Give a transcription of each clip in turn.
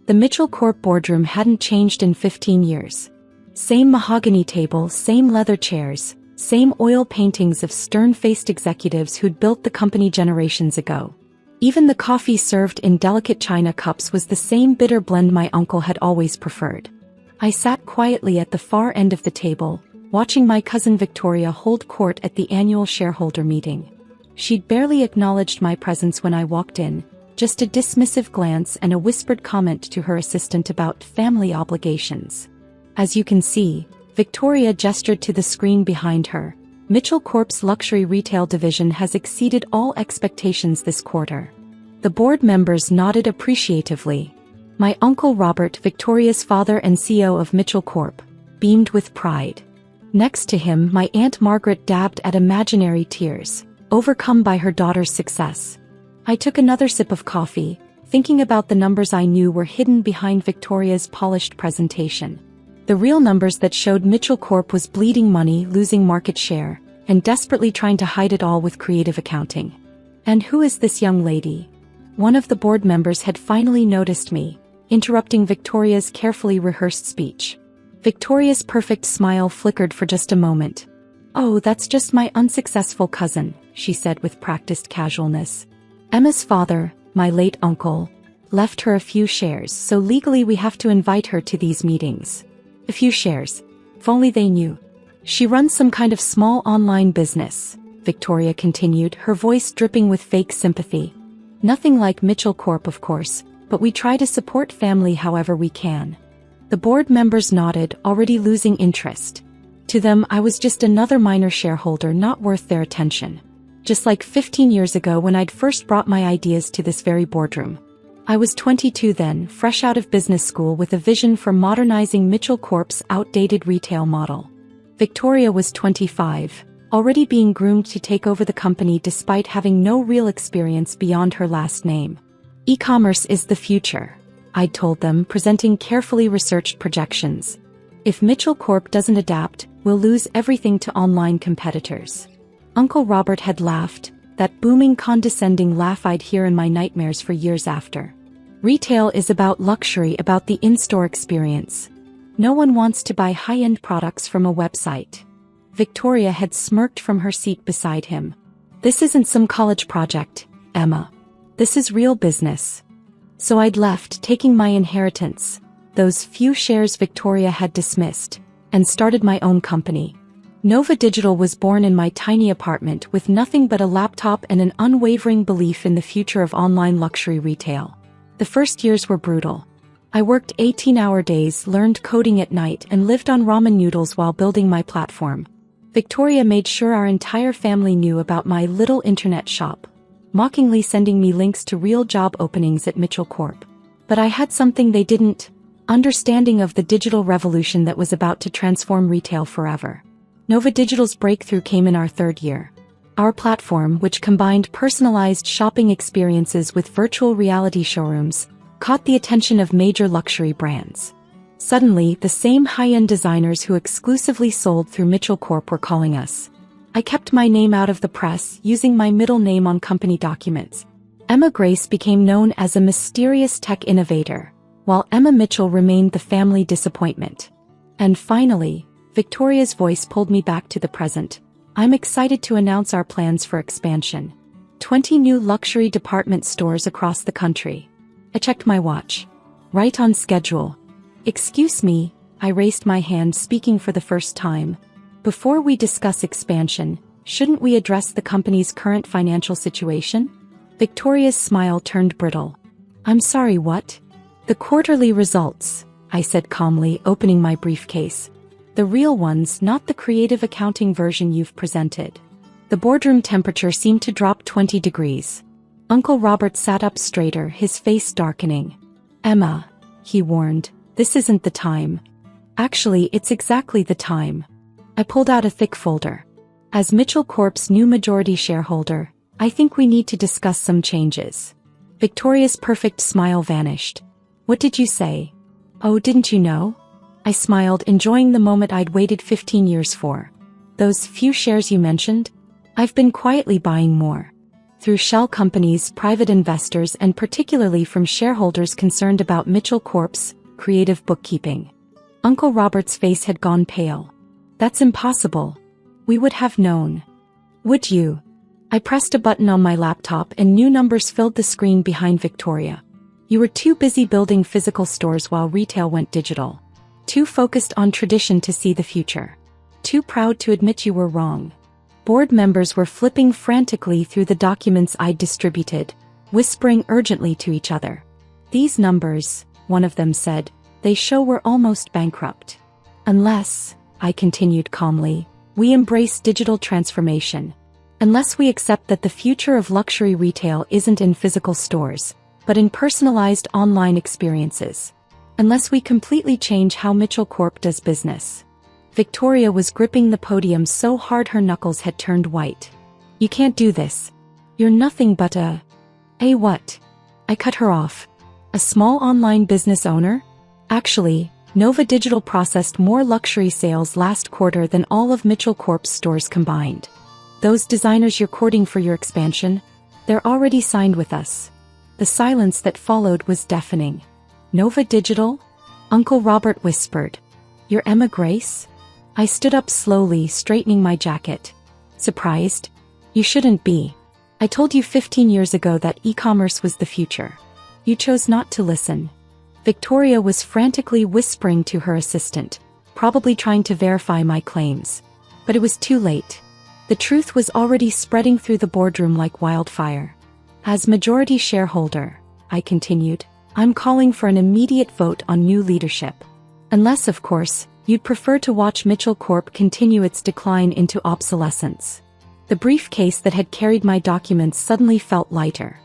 The Mitchell Corp boardroom hadn't changed in 15 years. Same mahogany table, same leather chairs, same oil paintings of stern-faced executives who'd built the company generations ago. Even the coffee served in delicate china cups was the same bitter blend my uncle had always preferred. I sat quietly at the far end of the table, watching my cousin Victoria hold court at the annual shareholder meeting. She'd barely acknowledged my presence when I walked in, just a dismissive glance and a whispered comment to her assistant about family obligations. As you can see, Victoria gestured to the screen behind her. Mitchell Corp's luxury retail division has exceeded all expectations this quarter. The board members nodded appreciatively. My uncle Robert, Victoria's father and CEO of Mitchell Corp, beamed with pride. Next to him, my Aunt Margaret dabbed at imaginary tears, overcome by her daughter's success. I took another sip of coffee, thinking about the numbers I knew were hidden behind Victoria's polished presentation. The real numbers that showed Mitchell Corp was bleeding money, losing market share, and desperately trying to hide it all with creative accounting. And who is this young lady? One of the board members had finally noticed me, interrupting Victoria's carefully rehearsed speech. Victoria's perfect smile flickered for just a moment. "Oh, that's just my unsuccessful cousin," she said with practiced casualness. "Emma's father, my late uncle, left her a few shares, so legally we have to invite her to these meetings. A few shares. If only they knew. She runs some kind of small online business," Victoria continued, her voice dripping with fake sympathy. "Nothing like Mitchell Corp, of course, but we try to support family however we can." The board members nodded, already losing interest. To them, I was just another minor shareholder not worth their attention. Just like 15 years ago when I'd first brought my ideas to this very boardroom. I was 22 then, fresh out of business school with a vision for modernizing Mitchell Corp's outdated retail model. Victoria was 25, already being groomed to take over the company despite having no real experience beyond her last name. "E-commerce is the future," I'd told them, presenting carefully researched projections. "If Mitchell Corp doesn't adapt, we'll lose everything to online competitors." Uncle Robert had laughed, that booming condescending laugh I'd hear in my nightmares for years after. "Retail is about luxury, about the in-store experience. No one wants to buy high-end products from a website." Victoria had smirked from her seat beside him. "This isn't some college project, Emma. This is real business." So I'd left, taking my inheritance, those few shares Victoria had dismissed, and started my own company. Nova Digital was born in my tiny apartment with nothing but a laptop and an unwavering belief in the future of online luxury retail. The first years were brutal. I worked 18-hour days, learned coding at night, and lived on ramen noodles while building my platform. Victoria made sure our entire family knew about my little internet shop, mockingly sending me links to real job openings at Mitchell Corp. But I had something they didn't: understanding of the digital revolution that was about to transform retail forever. Nova Digital's breakthrough came in our third year. Our platform, which combined personalized shopping experiences with virtual reality showrooms, caught the attention of major luxury brands. Suddenly, the same high-end designers who exclusively sold through Mitchell Corp were calling us. I kept my name out of the press, using my middle name on company documents. Emma Grace became known as a mysterious tech innovator, while Emma Mitchell remained the family disappointment. And finally, Victoria's voice pulled me back to the present. "I'm excited to announce our plans for expansion. 20 new luxury department stores across the country." I checked my watch. Right on schedule. "Excuse me," I raised my hand, speaking for the first time. "Before we discuss expansion, shouldn't we address the company's current financial situation?" Victoria's smile turned brittle. "I'm sorry, what?" "The quarterly results," I said calmly, opening my briefcase. "The real ones, not the creative accounting version you've presented." The boardroom temperature seemed to drop 20 degrees. Uncle Robert sat up straighter, his face darkening. "Emma," he warned, "this isn't the time." "Actually, it's exactly the time." I pulled out a thick folder. "As Mitchell Corp's new majority shareholder, I think we need to discuss some changes." Victoria's perfect smile vanished. "What did you say?" "Oh, didn't you know?" I smiled, enjoying the moment I'd waited 15 years for. "Those few shares you mentioned? I've been quietly buying more." through shell companies, private investors, and particularly from shareholders concerned about Mitchell Corp's creative bookkeeping. Uncle Robert's face had gone pale. That's impossible. We would have known. Would you? I pressed a button on my laptop and new numbers filled the screen behind Victoria. You were too busy building physical stores while retail went digital. Too focused on tradition to see the future. Too proud to admit you were wrong. Board members were flipping frantically through the documents I'd distributed, whispering urgently to each other. These numbers, one of them said, they show we're almost bankrupt. Unless, I continued calmly, we embrace digital transformation. Unless we accept that the future of luxury retail isn't in physical stores, but in personalized online experiences. Unless we completely change how Mitchell Corp does business. Victoria was gripping the podium so hard her knuckles had turned white. You can't do this. You're nothing but a what? I cut her off. A small online business owner? Actually, Nova Digital processed more luxury sales last quarter than all of Mitchell Corp's stores combined. Those designers you're courting for your expansion, they're already signed with us. The silence that followed was deafening. Nova Digital? Uncle Robert whispered. You're Emma Grace? I stood up slowly, straightening my jacket. Surprised? You shouldn't be. I told you 15 years ago that e-commerce was the future. You chose not to listen. Victoria was frantically whispering to her assistant, probably trying to verify my claims. But it was too late. The truth was already spreading through the boardroom like wildfire. As majority shareholder, I continued, I'm calling for an immediate vote on new leadership. Unless, of course, you'd prefer to watch Mitchell Corp continue its decline into obsolescence. The briefcase that had carried my documents suddenly felt lighter.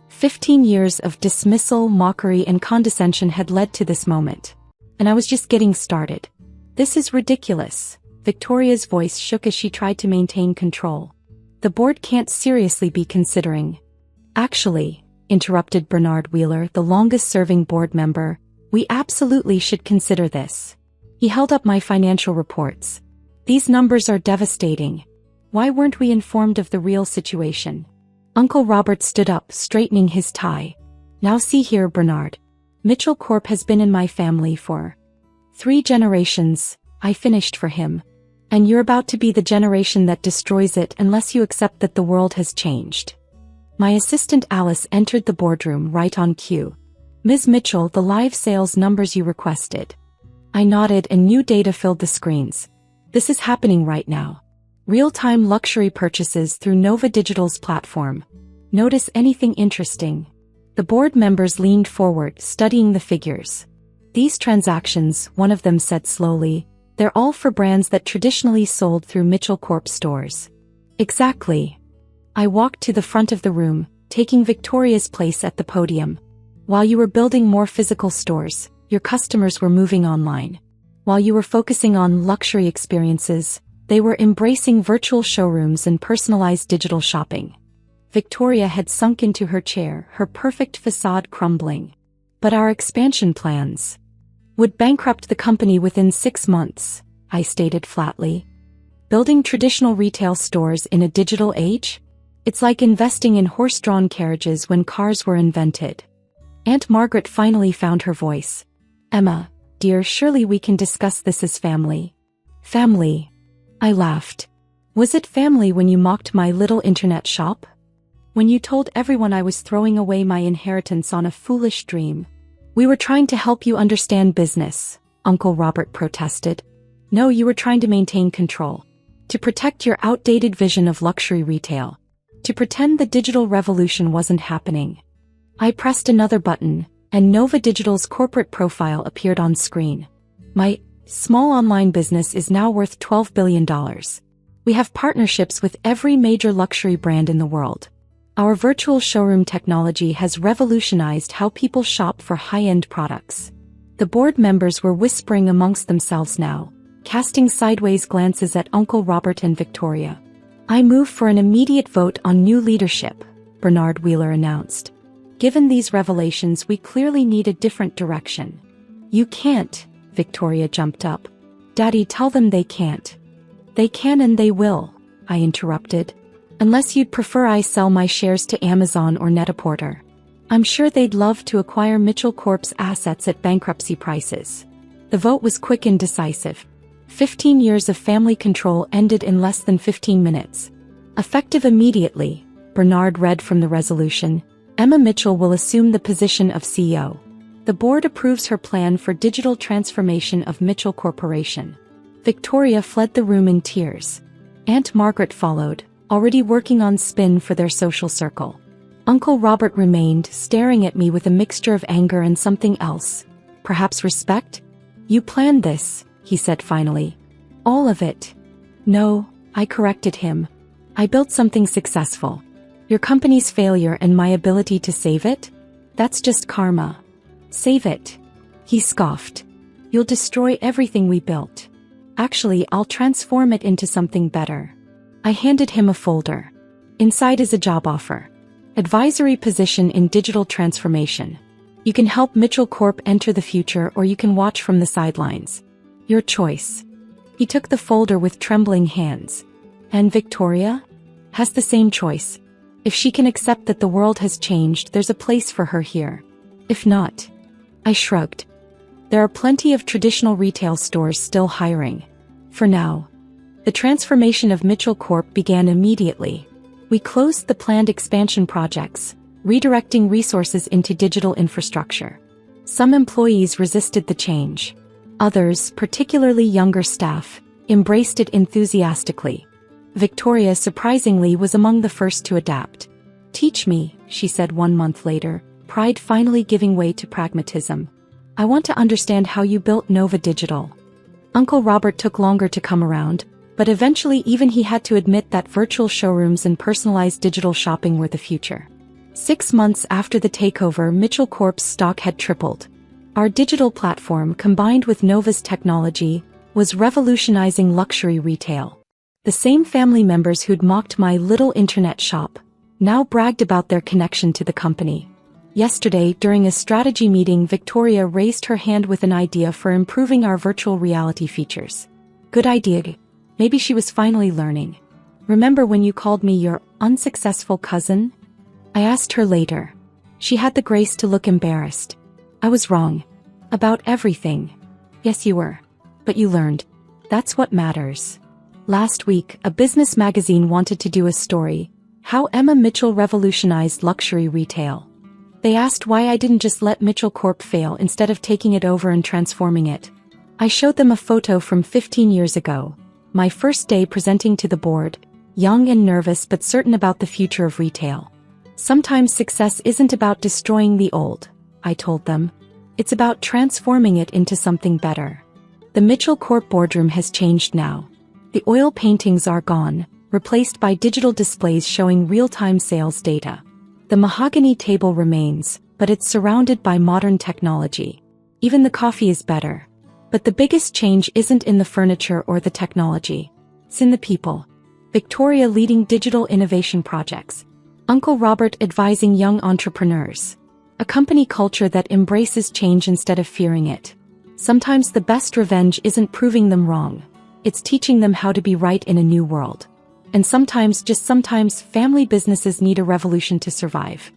15 years of dismissal, mockery, and condescension had led to this moment. And I was just getting started. This is ridiculous. Victoria's voice shook as she tried to maintain control. The board can't seriously be considering. Actually, interrupted Bernard Wheeler, the longest-serving board member, we absolutely should consider this. He held up my financial reports. These numbers are devastating. Why weren't we informed of the real situation? Uncle Robert stood up, straightening his tie. Now see here, Bernard. Mitchell Corp has been in my family for 3 generations, I finished for him. And you're about to be the generation that destroys it unless you accept that the world has changed. My assistant Alice entered the boardroom right on cue. Ms. Mitchell, the live sales numbers you requested. I nodded and new data filled the screens. This is happening right now. Real-time luxury purchases through Nova Digital's platform. Notice anything interesting? The board members leaned forward, studying the figures. These transactions, one of them said slowly, they're all for brands that traditionally sold through Mitchell Corp stores. Exactly. I walked to the front of the room, taking Victoria's place at the podium. While you were building more physical stores, your customers were moving online. While you were focusing on luxury experiences, they were embracing virtual showrooms and personalized digital shopping. Victoria had sunk into her chair, her perfect facade crumbling. But our expansion plans would bankrupt the company within 6 months, I stated flatly. Building traditional retail stores in a digital age? It's like investing in horse-drawn carriages when cars were invented. Aunt Margaret finally found her voice. Emma, dear, surely we can discuss this as family. Family. I laughed. Was it family when you mocked my little internet shop? When you told everyone I was throwing away my inheritance on a foolish dream? We were trying to help you understand business, Uncle Robert protested. No, you were trying to maintain control. To protect your outdated vision of luxury retail. To pretend the digital revolution wasn't happening. I pressed another button, and Nova Digital's corporate profile appeared on screen. My small online business is now worth $12 billion. We have partnerships with every major luxury brand in the world. Our virtual showroom technology has revolutionized how people shop for high-end products. The board members were whispering amongst themselves now, casting sideways glances at Uncle Robert and Victoria. I move for an immediate vote on new leadership, Bernard Wheeler announced. Given these revelations, we clearly need a different direction. You can't, Victoria jumped up. Daddy, tell them they can't. They can and they will, I interrupted. Unless you'd prefer I sell my shares to Amazon or Net-a-Porter. I'm sure they'd love to acquire Mitchell Corp's assets at bankruptcy prices. The vote was quick and decisive. 15 years of family control ended in less than 15 minutes. Effective immediately, Bernard read from the resolution, Emma Mitchell will assume the position of CEO. The board approves her plan for digital transformation of Mitchell Corporation. Victoria fled the room in tears. Aunt Margaret followed, already working on spin for their social circle. Uncle Robert remained, staring at me with a mixture of anger and something else. Perhaps respect? You planned this, he said finally. All of it. No, I corrected him. I built something successful. Your company's failure and my ability to save it? That's just karma. Save it. He scoffed. You'll destroy everything we built. Actually, I'll transform it into something better. I handed him a folder. Inside is a job offer. Advisory position in digital transformation. You can help Mitchell Corp enter the future or you can watch from the sidelines. Your choice. He took the folder with trembling hands. And Victoria? Has the same choice. If she can accept that the world has changed, there's a place for her here. If not, I shrugged. There are plenty of traditional retail stores still hiring. For now. The transformation of Mitchell Corp began immediately. We closed the planned expansion projects, redirecting resources into digital infrastructure. Some employees resisted the change. Others, particularly younger staff, embraced it enthusiastically. Victoria, surprisingly, was among the first to adapt. Teach me, she said 1 month later, pride finally giving way to pragmatism. I want to understand how you built Nova Digital. Uncle Robert took longer to come around, but eventually even he had to admit that virtual showrooms and personalized digital shopping were the future. 6 months after the takeover, Mitchell Corp's stock had tripled. Our digital platform, combined with Nova's technology, was revolutionizing luxury retail. The same family members who'd mocked my little internet shop now bragged about their connection to the company. Yesterday, during a strategy meeting, Victoria raised her hand with an idea for improving our virtual reality features. Good idea. Maybe she was finally learning. Remember when you called me your unsuccessful cousin? I asked her later. She had the grace to look embarrassed. I was wrong. About everything. Yes, you were. But you learned. That's what matters. Last week, a business magazine wanted to do a story, how Emma Mitchell revolutionized luxury retail. They asked why I didn't just let Mitchell Corp fail instead of taking it over and transforming it. I showed them a photo from 15 years ago. My first day presenting to the board, young and nervous but certain about the future of retail. Sometimes success isn't about destroying the old, I told them. It's about transforming it into something better. The Mitchell Corp boardroom has changed now. The oil paintings are gone, replaced by digital displays showing real-time sales data. The mahogany table remains, but it's surrounded by modern technology. Even the coffee is better. But the biggest change isn't in the furniture or the technology. It's in the people. Victoria leading digital innovation projects. Uncle Robert advising young entrepreneurs. A company culture that embraces change instead of fearing it. Sometimes the best revenge isn't proving them wrong. It's teaching them how to be right in a new world. And sometimes, just sometimes, family businesses need a revolution to survive.